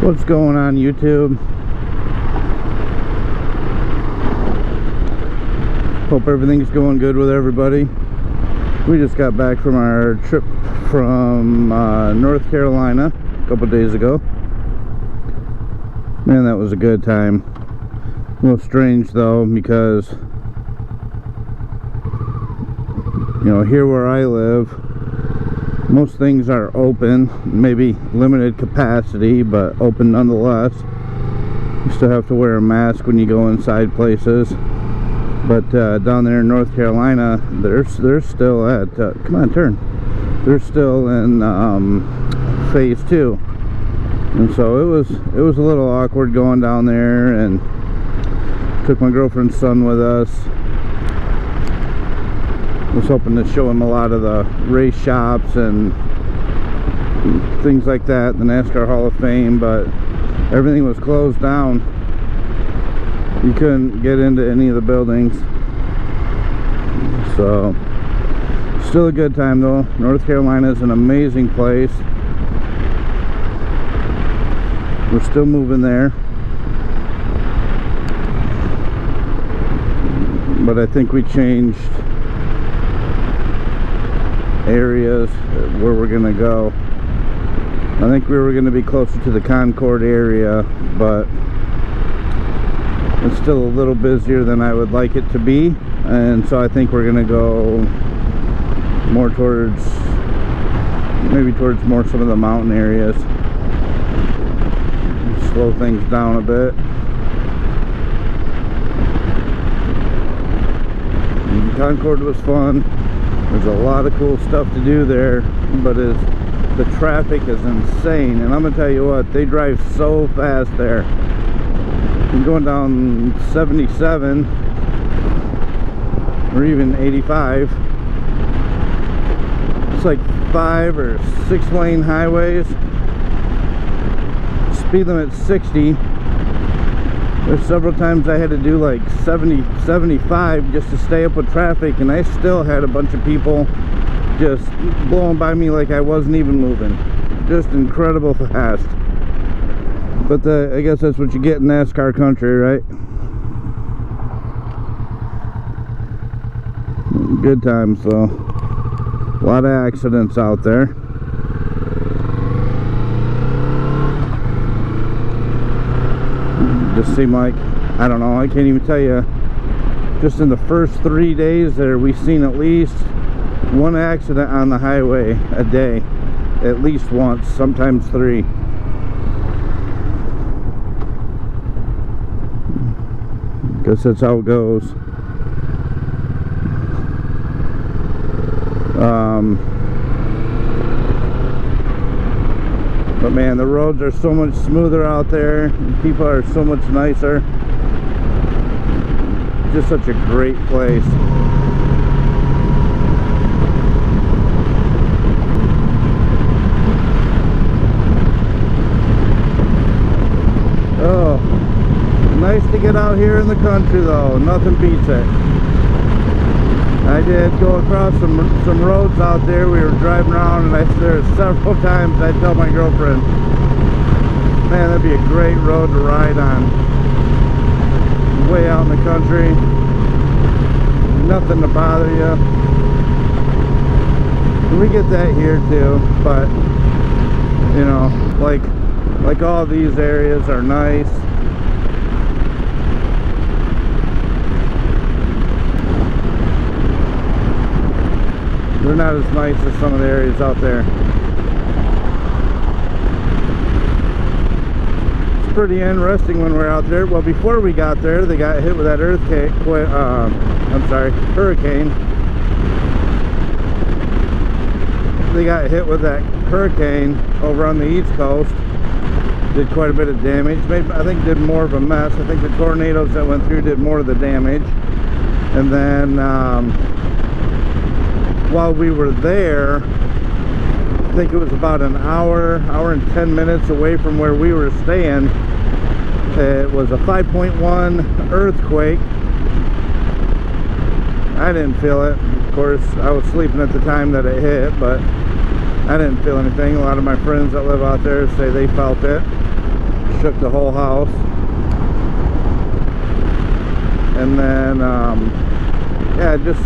What's going on, YouTube? Hope everything's going good with everybody. We just got back from our trip from North Carolina a couple days ago. Man, that was a good time. A little strange though, because here where I live, most things are open, maybe limited capacity, but open nonetheless. You still have to wear a mask when you go inside places. But down there in North Carolina, they're still at come on, turn. They're still in phase 2, and so it was a little awkward going down there, and took my girlfriend's son with us. Was hoping to show him a lot of the race shops and things like that, the NASCAR Hall of Fame, but everything was closed down. You couldn't get into any of the buildings. So still a good time though. North Carolina is an amazing place. We're still moving there, but I think we changed areas where we're gonna go. I think we were gonna be closer to the Concord area, but it's still a little busier than I would like it to be, and so I think we're gonna go more towards more some of the mountain areas, slow things down a bit. And Concord was fun. There's a lot of cool stuff to do there, but the traffic is insane. And I'm gonna tell you what, they drive so fast there. You're going down 77 or even 85. It's like 5 or 6 lane highways. Speed limit 60. There's several times I had to do like 70, 75 just to stay up with traffic, and I still had a bunch of people just blowing by me like I wasn't even moving. Just incredible fast. But I guess that's what you get in NASCAR country, right? Good times though. A lot of accidents out there. Just seemed like, I don't know, I can't even tell you, just in the first 3 days there, we've seen at least one accident on the highway a day. At least once, sometimes 3. Guess that's how it goes. But man, the roads are so much smoother out there. People are so much nicer. Just such a great place. Oh, nice to get out here in the country though. Nothing beats it. I did go across some roads out there. We were driving around, and there were several times I tell my girlfriend, man, that'd be a great road to ride on. Way out in the country, nothing to bother you. And we get that here too, but like all these areas are nice. They're not as nice as some of the areas out there. It's pretty interesting when we're out there. Well, before we got there, they got hit with that hurricane. They got hit with that hurricane over on the East Coast. Did quite a bit of damage. I think did more of a mess. I think the tornadoes that went through did more of the damage. And then while we were there, I think it was about an hour and 10 minutes away from where we were staying, it was a 5.1 earthquake. I didn't feel it. Of course, I was sleeping at the time that it hit, but I didn't feel anything. A lot of my friends that live out there say they felt it. shook the whole house. And then yeah, it just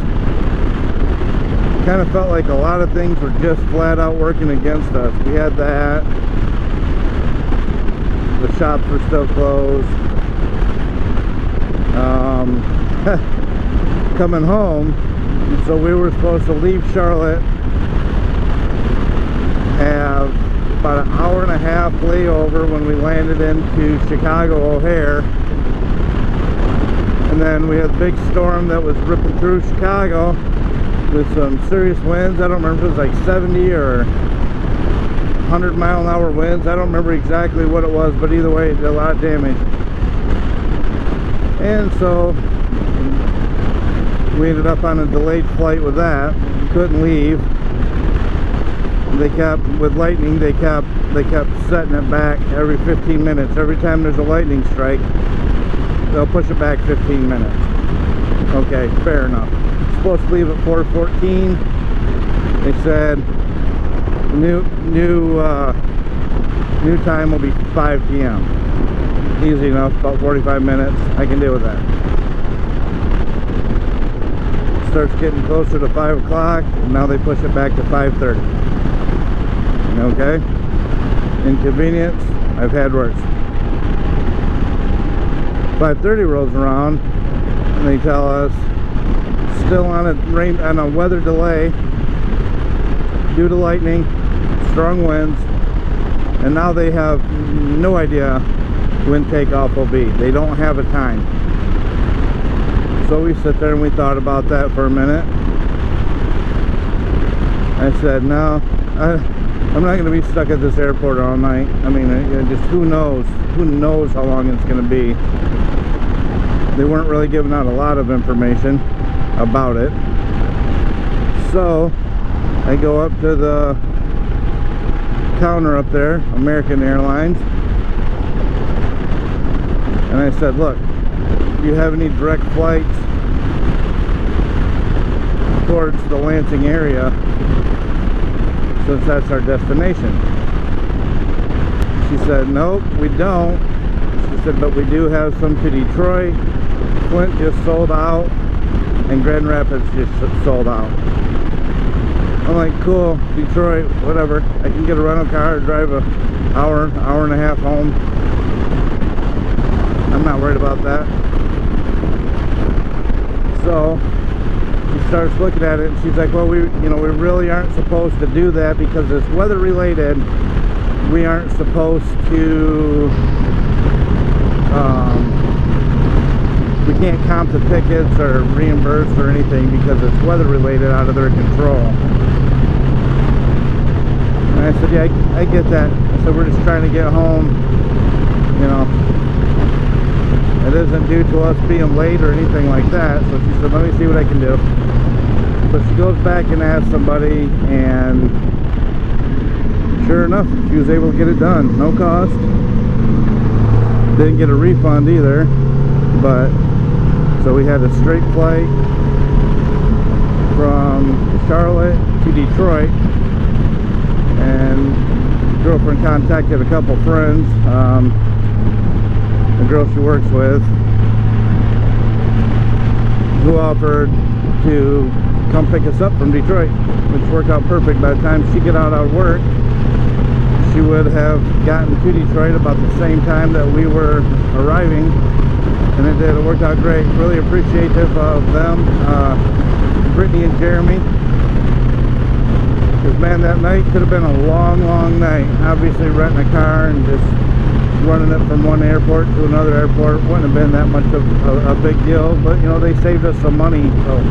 kind of felt like a lot of things were just flat out working against us. We had that, the shops were still closed. Coming home, so we were supposed to leave Charlotte, have about an hour and a half layover when we landed into Chicago O'Hare, and then we had a big storm that was ripping through Chicago with some serious winds. I don't remember if it was like 70 or 100-mile-an-hour winds. I don't remember exactly what it was, but either way it did a lot of damage. And so we ended up on a delayed flight with that. Couldn't leave. They kept, with lightning, they kept setting it back every 15 minutes. Every time there's a lightning strike, they'll push it back 15 minutes. Okay, fair enough. Supposed to leave at 4:14. They said new time will be 5 p.m. Easy enough, about 45 minutes. I can deal with that. Starts getting closer to 5 o'clock, and now they push it back to 5:30. Okay? Inconvenience, I've had worse. 5:30 rolls around, and they tell us still on a weather delay due to lightning, strong winds, and now they have no idea when takeoff will be. They don't have a time. So we sit there and we thought about that for a minute. I said, no, I'm not going to be stuck at this airport all night. I mean, just who knows how long it's going to be. They weren't really giving out a lot of information about it. So I go up to the counter up there, American Airlines, and I said, look, do you have any direct flights towards the Lansing area, since that's our destination? She said, nope, we don't. She said, but we do have some to Detroit. Flint just sold out, and Grand Rapids just sold out. I'm like, cool, Detroit, whatever. I can get a rental car, drive an hour and a half home. I'm not worried about that. So she starts looking at it, and she's like, well, we really aren't supposed to do that because it's weather related. We aren't supposed to, we can't comp the tickets or reimburse or anything because it's weather related, out of their control. And I said, yeah, I get that. I said, we're just trying to get home, you know. It isn't due to us being late or anything like that. So she said, let me see what I can do. So she goes back and asks somebody, and sure enough, she was able to get it done. No cost. Didn't get a refund either. But, so we had a straight flight from Charlotte to Detroit. And girlfriend contacted a couple friends. The girl she works with, who offered to come pick us up from Detroit, which worked out perfect. By the time she got out of work, she would have gotten to Detroit about the same time that we were arriving, and it did. It worked out great. Really appreciative of them, Brittany and Jeremy, because man, that night could have been a long night. Obviously renting a car and just running it from one airport to another airport wouldn't have been that much of a big deal, but you know, they saved us some money, so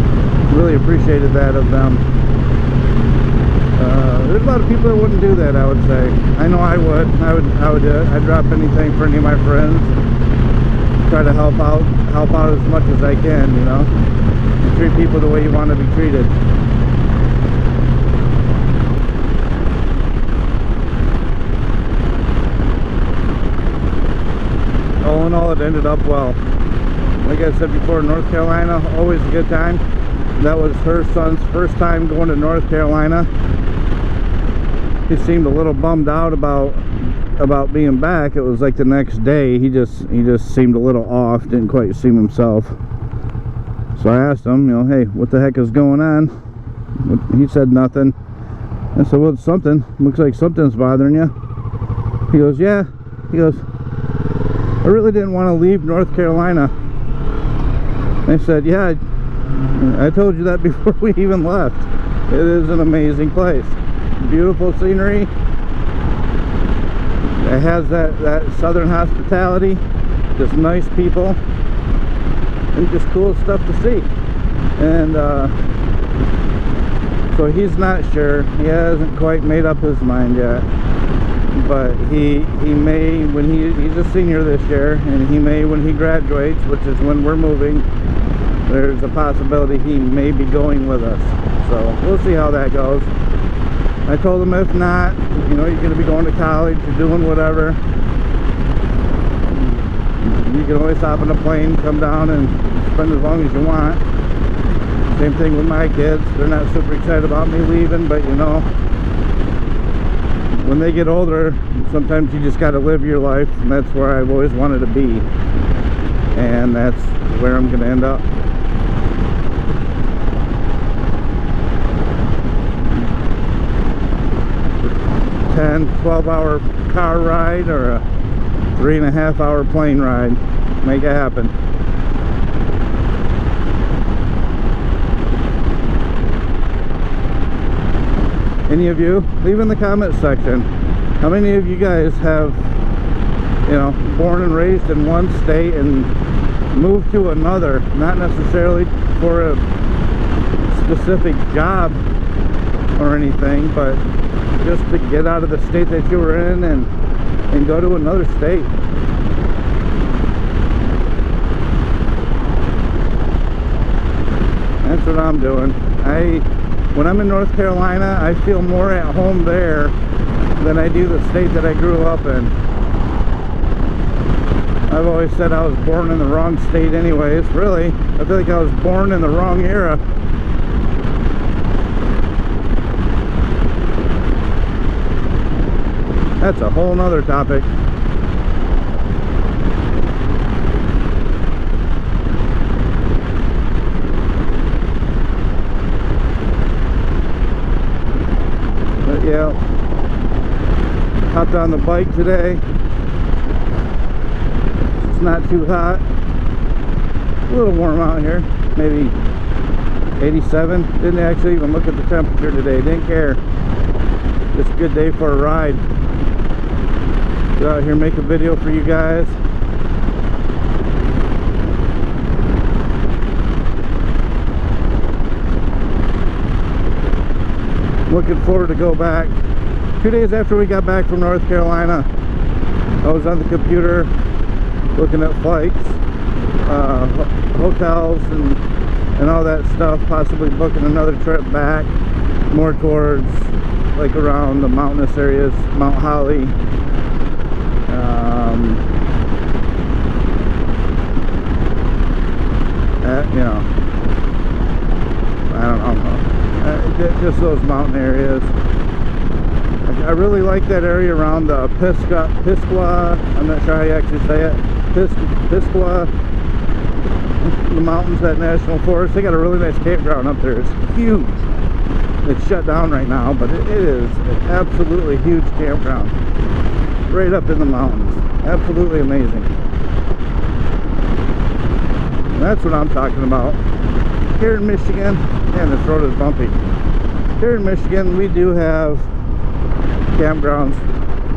really appreciated that of them. There's a lot of people that wouldn't do that, I would say. I know I would do it. I'd drop anything for any of my friends, try to help out as much as I can, you know. You treat people the way you want to be treated. All in all, it ended up well. Like I said before, North Carolina, always a good time. That was her son's first time going to North Carolina. He seemed a little bummed out about about being back, it was like the next day. He just seemed a little off, didn't quite seem himself. So I asked him, you know, hey, what the heck is going on? He said nothing. I said, well, it's something. Looks like something's bothering you. He goes, yeah. He goes, I really didn't want to leave North Carolina. I said, yeah, I told you that before we even left. It is an amazing place. Beautiful scenery. It has that southern hospitality. Just nice people. And just cool stuff to see. And so he's not sure. He hasn't quite made up his mind yet. But he may, when he's a senior this year, and he may when he graduates, which is when we're moving, there's a possibility he may be going with us. So we'll see how that goes. I told him if not, you know, you're going to be going to college, you're doing whatever. You can always hop on a plane, come down and spend as long as you want. Same thing with my kids. They're not super excited about me leaving, but you know, when they get older, sometimes you just got to live your life, and that's where I've always wanted to be. And that's where I'm going to end up. 10-12 hour car ride or a 3.5 hour plane ride. Make it happen. Any of you, leave in the comment section, how many of you guys have, you know, born and raised in one state and moved to another, not necessarily for a specific job or anything, but just to get out of the state that you were in and go to another state. That's what I'm doing. When I'm in North Carolina, I feel more at home there than I do the state that I grew up in. I've always said I was born in the wrong state anyways. Really, I feel like I was born in the wrong era. That's a whole nother topic. But yeah, hopped on the bike today. It's not too hot. A little warm out here. Maybe 87. Didn't actually even look at the temperature today. Didn't care. Just a good day for a ride. Go out here, make a video for you guys. Looking forward to go back. 2 days after we got back from North Carolina, I was on the computer looking at flights, hotels and all that stuff, possibly booking another trip back more towards like around the mountainous areas, Mount Holly. You know, I don't know, just those mountain areas. I really like that area around the Pisgah, I'm not sure how you actually say it, Pisgah, the mountains, that national forest. They got a really nice campground up there. It's huge. It's shut down right now, but it is an absolutely huge campground right up in the mountains. Absolutely amazing. That's what I'm talking about. Here in Michigan, man, this road is bumpy. Here in Michigan, we do have campgrounds.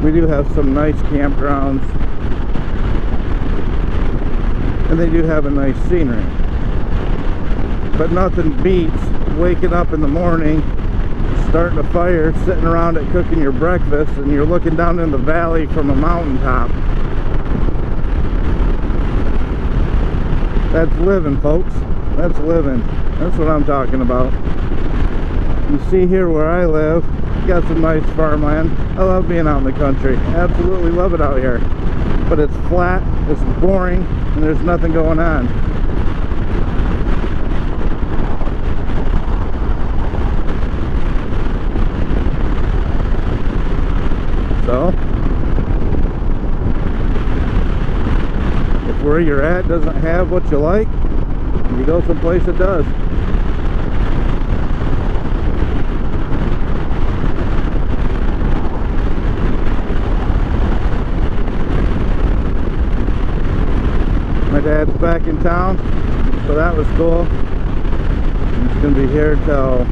We do have some nice campgrounds. And they do have a nice scenery. But nothing beats waking up in the morning, starting a fire, sitting around it cooking your breakfast, and you're looking down in the valley from a mountaintop. That's living, folks. That's living. That's what I'm talking about. You see here where I live, got some nice farmland. I love being out in the country. Absolutely love it out here. But it's flat, it's boring, and there's nothing going on. So, where you're at doesn't have what you like, you go someplace that does. My dad's back in town, so that was cool. He's going to be here till,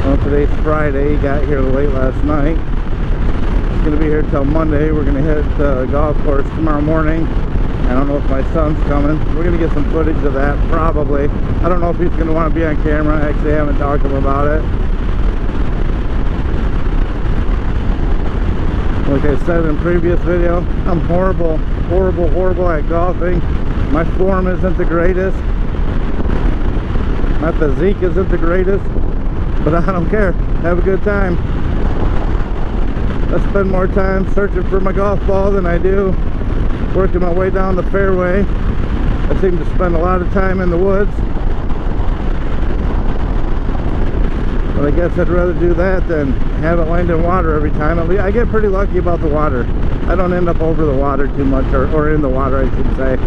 well, today's Friday. He got here late last night. He's going to be here till Monday. We're going to hit the golf course tomorrow morning. I don't know if my son's coming. We're going to get some footage of that, probably. I don't know if he's going to want to be on camera. I actually haven't talked to him about it. Like I said in a previous video, I'm horrible at golfing. My form isn't the greatest. My physique isn't the greatest. But I don't care. Have a good time. I spend more time searching for my golf ball than I do working my way down the fairway. I seem to spend a lot of time in the woods. But I guess I'd rather do that than have it land in water every time. I get pretty lucky about the water. I don't end up over the water too much, or in the water I should say.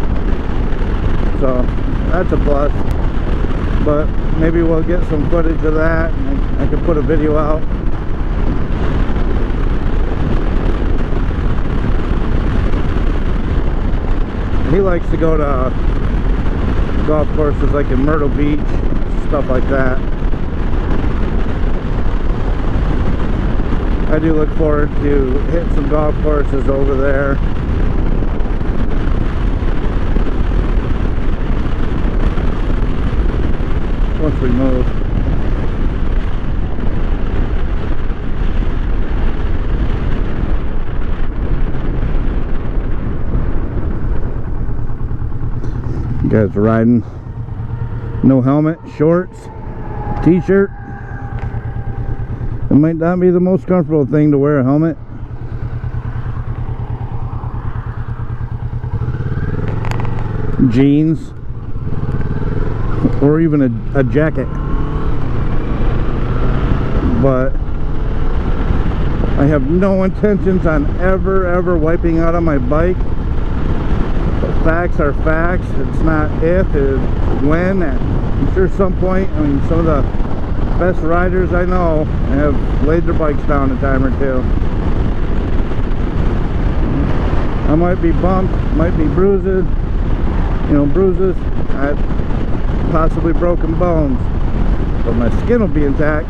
So that's a plus. But maybe we'll get some footage of that and I can put a video out. He likes to go to golf courses like in Myrtle Beach, stuff like that. I do look forward to hitting some golf courses over there. Once we move. You guys are riding no helmet, shorts, t-shirt. It might not be the most comfortable thing to wear a helmet. Jeans, or even a jacket. But I have no intentions on ever wiping out on my bike. But facts are facts. It's not if, it's when. I'm sure some point, I mean, some of the best riders I know have laid their bikes down a time or two. I might be bumped, might be bruises, I've possibly broken bones, but my skin will be intact.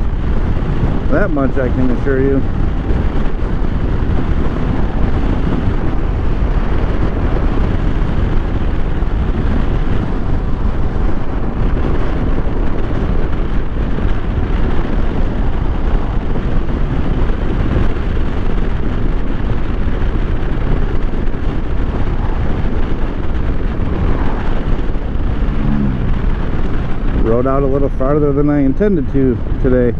That much I can assure you. Rode out a little farther than I intended to today.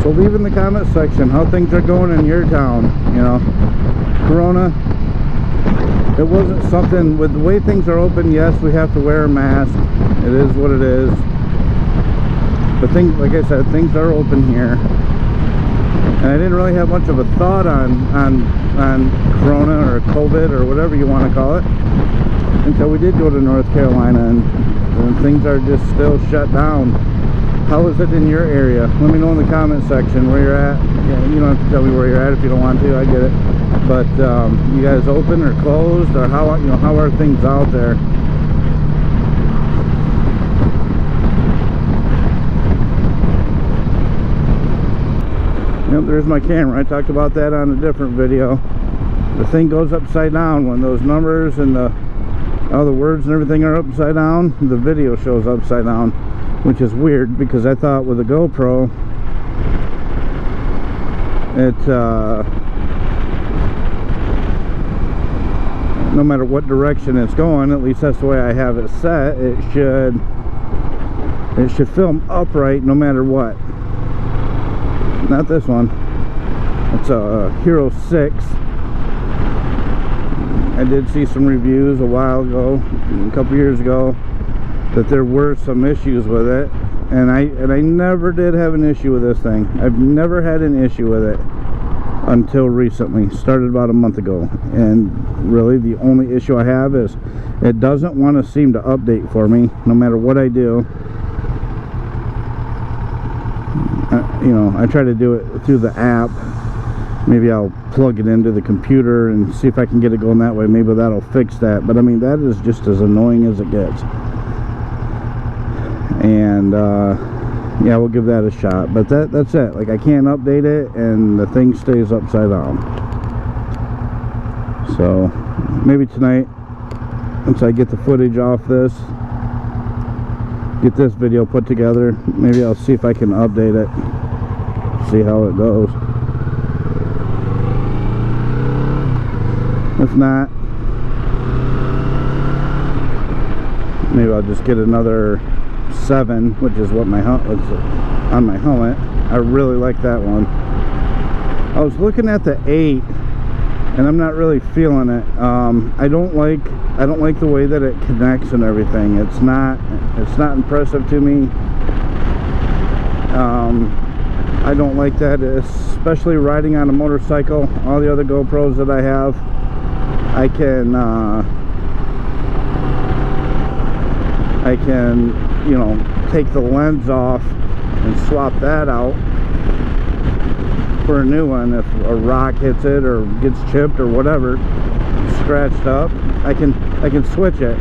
So leave in the comment section how things are going in your town. You know, Corona, it wasn't something, with the way things are open, yes, we have to wear a mask. It is what it is. But things, like I said, things are open here. And I didn't really have much of a thought on Corona or COVID or whatever you want to call it until we did go to North Carolina, and things are just still shut down. How is it in your area? Let me know in the comment section where you're at. Yeah, you don't have to tell me where you're at if you don't want to, I get it. But you guys open or closed, or how are things out there? Yep, there's my camera. I talked about that on a different video. The thing goes upside down when those numbers and all the words and everything are upside down. The video shows upside down, which is weird because I thought with a GoPro, no matter what direction it's going, at least that's the way I have it set, it should film upright no matter what. Not this one. It's a Hero 6. I did see some reviews a while ago, a couple years ago, that there were some issues with it, and I never did have an issue with this thing. I've never had an issue with it until recently. Started about a month ago, and really the only issue I have is it doesn't want to seem to update for me no matter what I do. You know, I try to do it through the app. Maybe I'll plug it into the computer and see if I can get it going that way. Maybe that'll fix that. But I mean, that is just as annoying as it gets. And yeah, we'll give that a shot. But that's it. Like, I can't update it, and the thing stays upside down. So maybe tonight, once I get the footage off this, get this video put together, maybe I'll see if I can update it, see how it goes. If not, maybe I'll just get another 7, which is what my on my helmet. I really like that one. I was looking at the 8, and I'm not really feeling it. I don't like the way that it connects and everything. It's not impressive to me. I don't like that, especially riding on a motorcycle. All the other GoPros that I have, I can, you know, take the lens off and swap that out for a new one. If a rock hits it or gets chipped or whatever, scratched up, I can switch it.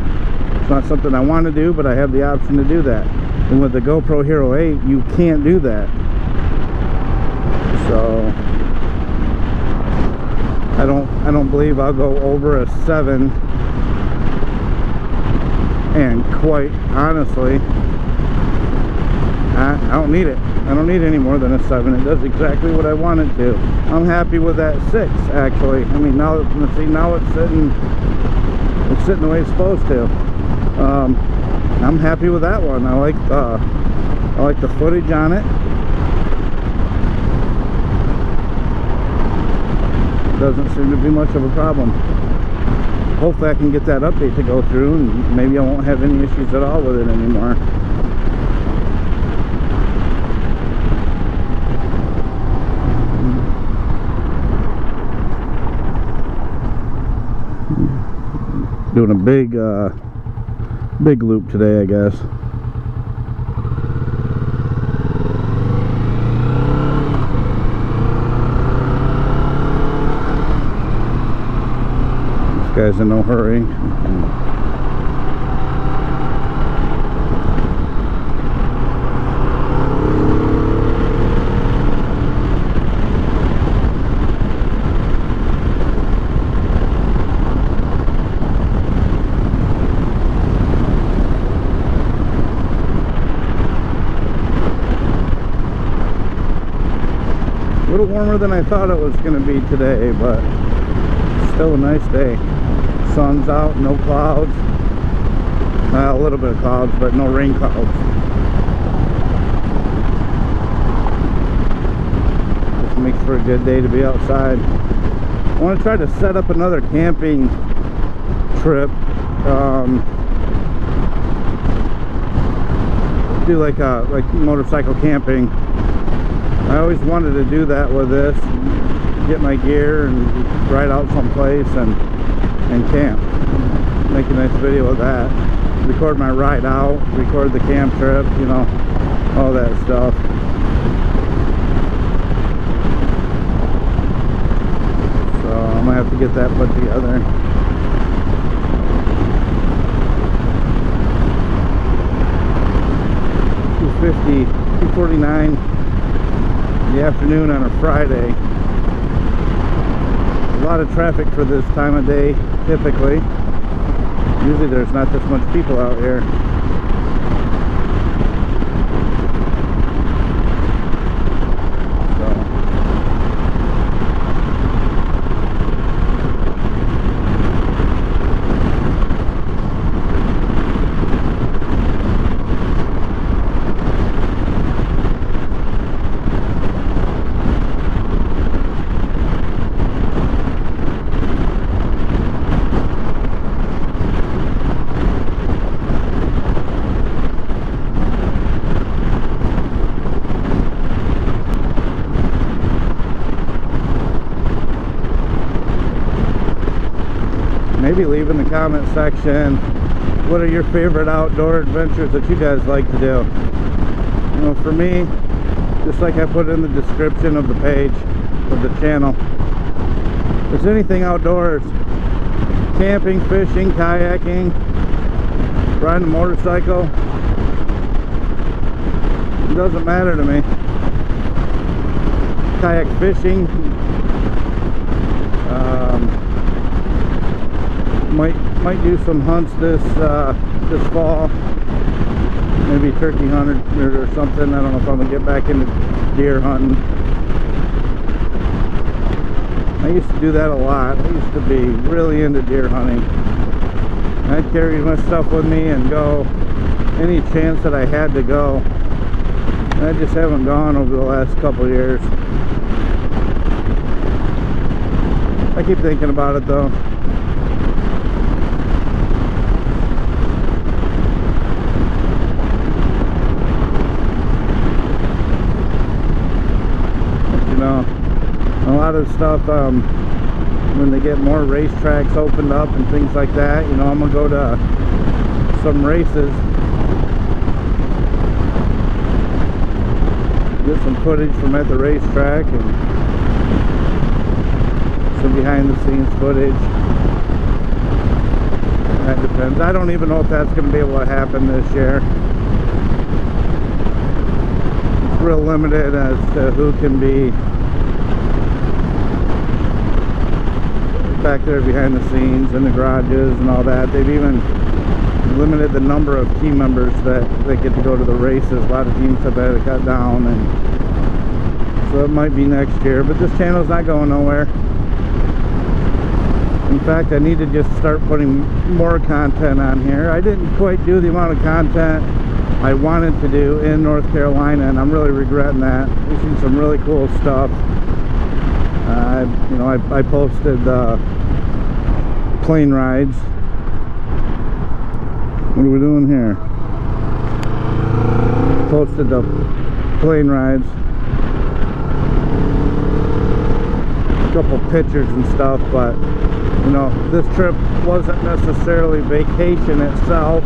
It's not something I want to do, but I have the option to do that. And with the GoPro Hero 8, you can't do that. So I don't believe I'll go over a 7, and quite honestly, I don't need it. I don't need any more than a 7. It does exactly what I want it to. I'm happy with that 6, actually. I mean, now it's sitting the way it's supposed to. I'm happy with that one. I like the footage on it. Doesn't seem to be much of a problem. Hopefully I can get that update to go through, and maybe I won't have any issues at all with it anymore. Doing a big loop today, I guess. This guy's in no hurry. A little warmer than I thought it was going to be today, but still a nice day. Sun's out, no clouds. A little bit of clouds, but no rain clouds. Just makes for a good day to be outside. I want to try to set up another camping trip. Do like motorcycle camping. I always wanted to do that with this, get my gear and ride out someplace and camp. Make a nice video of that. Record my ride out, record the camp trip, you know, all that stuff. So I'm gonna have to get that put together. $249 in the afternoon on a Friday. A lot of traffic for this time of day, typically. Usually there's not this much people out here. maybe leave in the comment section what are your favorite outdoor adventures that you guys like to do. You know, for me, just like I put in the description of the page of the channel, if there's anything outdoors, camping, fishing, kayaking, riding a motorcycle, it doesn't matter to me. Kayak fishing, might do some hunts this fall, maybe turkey hunt or something. I don't know if I'm gonna get back into deer hunting. I used to do that a lot. I used to be really into deer hunting. I'd carry my stuff with me and go any chance that I had to go. And I just haven't gone over the last couple of years. I keep thinking about it though. You know, a lot of stuff, when they get more racetracks opened up and things like that, you know, I'm gonna go to some races, get some footage from at the racetrack and some behind the scenes footage. That depends. I don't even know if that's going to be able to happen this year. It's real limited as to who can be back there behind the scenes in the garages and all that. They've even limited the number of team members that get to go to the races. A lot of teams have had to cut down, and so it might be next year, but this channel's not going nowhere. In fact, I need to just start putting more content on here. I didn't quite do the amount of content I wanted to do in North Carolina, and I'm really regretting that. We've seen some really cool stuff. You know, I posted plane rides. What are we doing here? Posted the plane rides. A couple pictures and stuff, but you know, this trip wasn't necessarily vacation itself.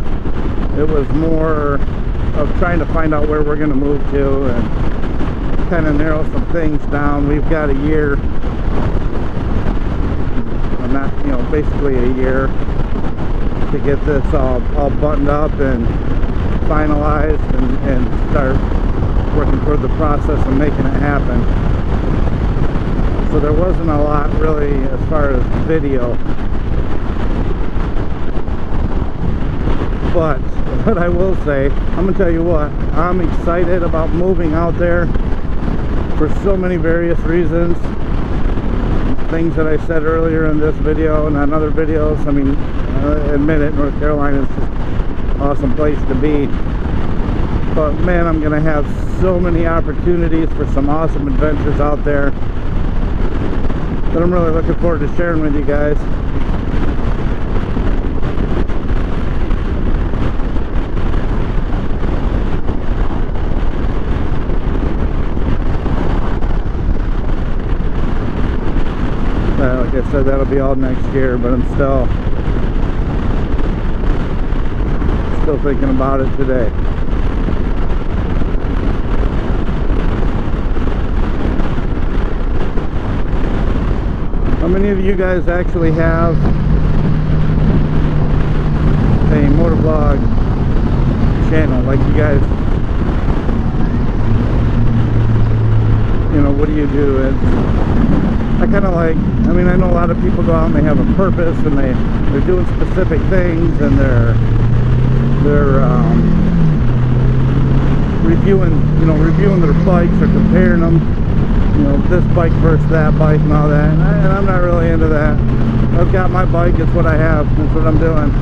It was more of trying to find out where we're going to move to and kind of narrow some things down. We've got a year, not, you know, basically a year to get this all buttoned up and finalized and start working toward the process of making it happen. So there wasn't a lot really as far as video, but what I will say, I'm gonna tell you what, I'm excited about moving out there for so many various reasons. Things that I said earlier in this video and on other videos. I mean, admit it, North Carolina is just an awesome place to be, but man, I'm gonna have so many opportunities for some awesome adventures out there that I'm really looking forward to sharing with you guys. Like I said, that'll be all next year, but I'm still thinking about it today. How many of you guys actually have a motovlog channel? Like, you guys, you know, what do you do? I kind of like, I mean, I know a lot of people go out and they have a purpose and they're doing specific things and they're reviewing their bikes or comparing them, you know, this bike versus that bike and all that, and I'm not really into that. I've got my bike, it's what I have, that's what I'm doing.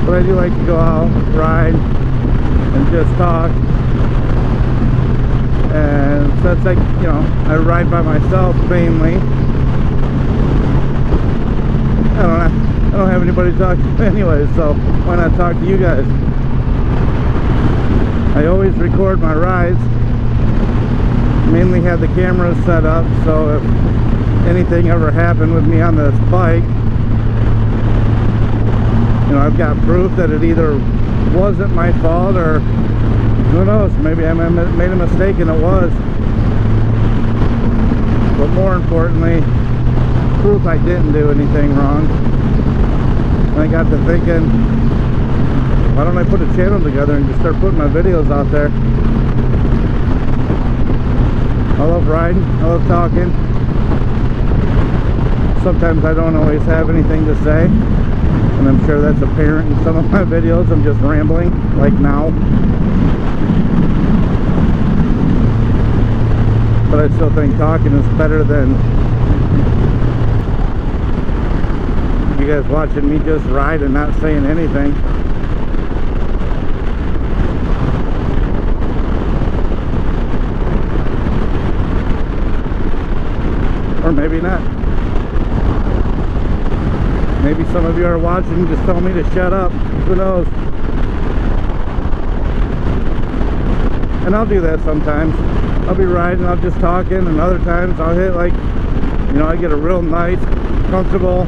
But I do like to go out, ride, and just talk. And so it's like, you know, I ride by myself mainly. I don't have anybody to talk to anyway, so why not talk to you guys? I always record my rides. Mainly have the cameras set up, so if anything ever happened with me on this bike, you know, I've got proof that it either wasn't my fault, or who knows, maybe I made a mistake and it was. But more importantly, proof I didn't do anything wrong. And I got to thinking, why don't I put a channel together and just start putting my videos out there? I love riding, I love talking. Sometimes I don't always have anything to say, and I'm sure that's apparent in some of my videos. I'm just rambling, like now. But I still think talking is better than you guys watching me just ride and not saying anything. Or maybe not. Maybe some of you are watching and just telling me to shut up. Who knows? And I'll do that sometimes. I'll be riding, I'll just talking, and other times I'll hit, like, you know, I get a real nice, comfortable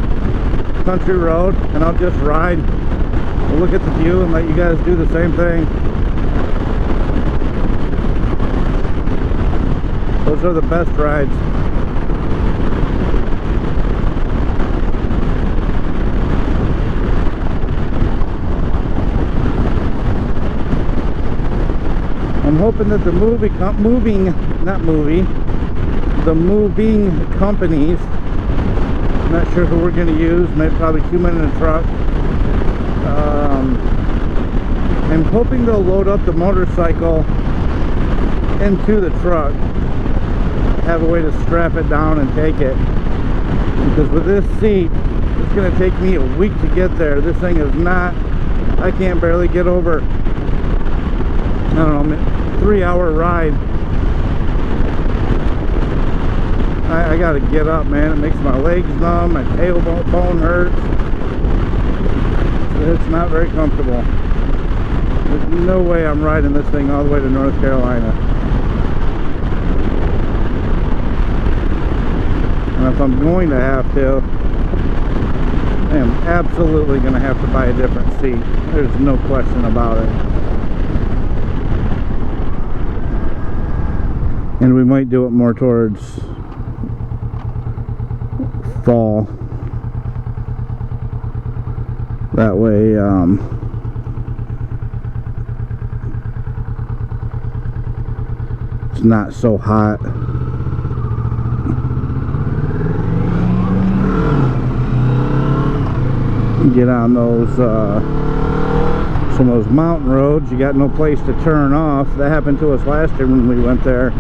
country road, and I'll just ride, I'll look at the view and let you guys do the same thing. Those are the best rides. I'm hoping that the moving companies, I'm not sure who we're going to use, maybe probably 2 men in a truck. I'm hoping they'll load up the motorcycle into the truck, have a way to strap it down and take it. Because with this seat, it's going to take me a week to get there. This thing is not, I can't barely get over, I don't know, 3-hour ride. I gotta get up, man. It makes my legs numb, my tailbone hurts. It's not very comfortable. There's no way I'm riding this thing all the way to North Carolina. And if I'm going to have to, I am absolutely going to have to buy a different seat. There's no question about it. And we might do it more towards fall. That way, it's not so hot. Get on those some of those mountain roads, you got no place to turn off. That happened to us last year when we went there.